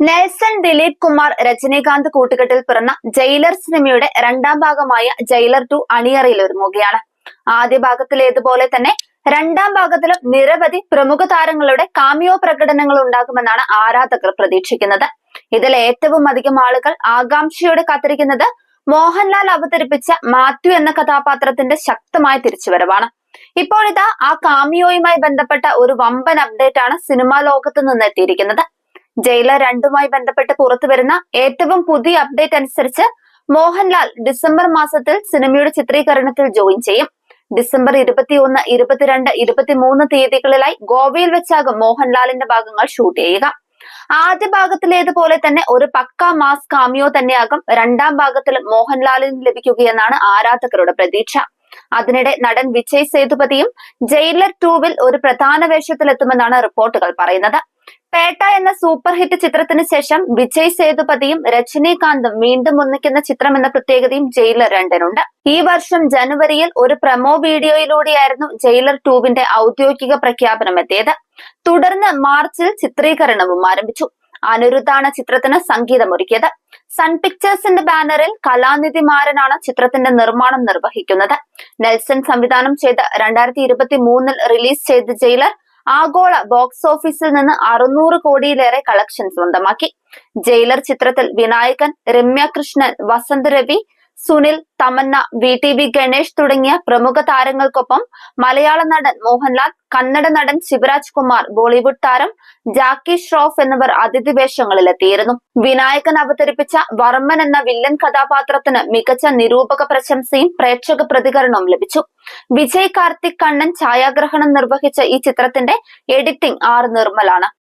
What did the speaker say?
Nelson Dileep Kumar Rajinikanth കൂട്ടുകെട്ടിൽ പിറന്ന jailer സിനിമയുടെ രണ്ടാം ഭാഗമായ ജയിലർ 2 അണിയറയിൽ ഒരുങ്ങുകയാണ്. ആദ്യ ഭാഗത്തിലേതുപോലെ തന്നെ രണ്ടാം ഭാഗത്തിലും നിരവധി പ്രമുഖ താരങ്ങളുടെ കാമിയോ പ്രകടനങ്ങൾ ഉണ്ടാകുമെന്നാണ് ആരാധകർ പ്രതീക്ഷിക്കുന്നത്. ഇതിൽ ഏറ്റവും അധികം ആളുകൾ ആകാംക്ഷയോടെ കാത്തിരിക്കുന്നത് മോഹൻലാൽ അവതരിപ്പിച്ച മാത്യു എന്ന കഥാപാത്രത്തിന്റെ ശക്തമായ തിരിച്ചുവരവാണ്. ഇപ്പോഴിതാ ആ കാമിയോയുമായി ബന്ധപ്പെട്ട ഒരു വമ്പൻ അപ്ഡേറ്റ് ആണ് സിനിമാ ലോകത്ത് നിന്ന് എത്തിയിരിക്കുന്നത്. ജയിലർ 2മായി ബന്ധപ്പെട്ട് പുറത്തുവരുന്ന ഏറ്റവും പുതിയ അപ്ഡേറ്റ് അനുസരിച്ച് മോഹൻലാൽ ഡിസംബർ മാസത്തിൽ സിനിമയുടെ ചിത്രീകരണത്തിൽ ജോയിൻ ചെയ്യും. ഡിസംബർ 21, 22, 23 തീയതികളിലായി ഗോവയിൽ വെച്ചാകും മോഹൻലാലിന്റെ ഭാഗങ്ങൾ ഷൂട്ട് ചെയ്യുക. ആദ്യ ഭാഗത്തിലേതുപോലെ തന്നെ ഒരു പക്ക മാസ് കാമിയോ തന്നെയാകും രണ്ടാം ഭാഗത്തിലും മോഹൻലാലിന് ലഭിക്കുകയെന്നാണ് ആരാധകരുടെ പ്രതീക്ഷ. അതിനിടെ നടൻ വിജയ് സേതുപതിയും ജയിലർ 2വിൽ ഒരു പ്രധാന വേഷത്തിലെത്തുമെന്നാണ് റിപ്പോർട്ടുകൾ പറയുന്നത്. പേട്ട എന്ന സൂപ്പർ ഹിറ്റ് ചിത്രത്തിന് ശേഷം വിജയ് സേതുപതിയും രജനീകാന്തും വീണ്ടും ഒന്നിക്കുന്ന ചിത്രം എന്ന പ്രത്യേകതയും ജയിലർ 2-നുണ്ട്. ഈ വർഷം ജനുവരിയിൽ ഒരു പ്രമോ വീഡിയോയിലൂടെയായിരുന്നു ജയിലർ 2വിന്റെ ഔദ്യോഗിക പ്രഖ്യാപനം എത്തിയത്. തുടർന്ന് മാർച്ചിൽ ചിത്രീകരണവും ആരംഭിച്ചു. അനിരുദ്ധാണ് ചിത്രത്തിന് സംഗീതമൊരുക്കിയത്. സൺ പിക്ചേഴ്സിന്റെ ബാനറിൽ കലാനിധി മാരനാണ് ചിത്രത്തിന്റെ നിർമ്മാണം നിർവഹിക്കുന്നത്. നെൽസൺ സംവിധാനം ചെയ്ത 2023 റിലീസ് ചെയ്ത ജയിലർ ആഗോള ബോക്സ് ഓഫീസിൽ നിന്ന് 600 കോടിയിലേറെ കളക്ഷൻ സ്വന്തമാക്കി. ജയിലർ ചിത്രത്തിൽ വിനായകൻ, രമ്യ കൃഷ്ണൻ, വസന്ത് രവി, സുനിൽ, തമന്ന, VTV ഗണേഷ് തുടങ്ങിയ പ്രമുഖ താരങ്ങൾക്കൊപ്പം മലയാള നടൻ മോഹൻലാൽ, കന്നഡ നടൻ ശിവരാജ് കുമാർ, ബോളിവുഡ് താരം ജാക്കി ഷ്രോഫ് എന്നിവർ അതിഥി വേഷങ്ങളിലെത്തിയിരുന്നു. വിനായകൻ അവതരിപ്പിച്ച വർമ്മൻ എന്ന വില്ലൻ കഥാപാത്രത്തിന് മികച്ച നിരൂപക പ്രശംസയും പ്രേക്ഷക പ്രതികരണവും ലഭിച്ചു. വിജയ് കാർത്തിക് കണ്ണൻ ഛായാഗ്രഹണം നിർവഹിച്ച ഈ ചിത്രത്തിന്റെ എഡിറ്റിംഗ് R നിർമ്മലാണ്.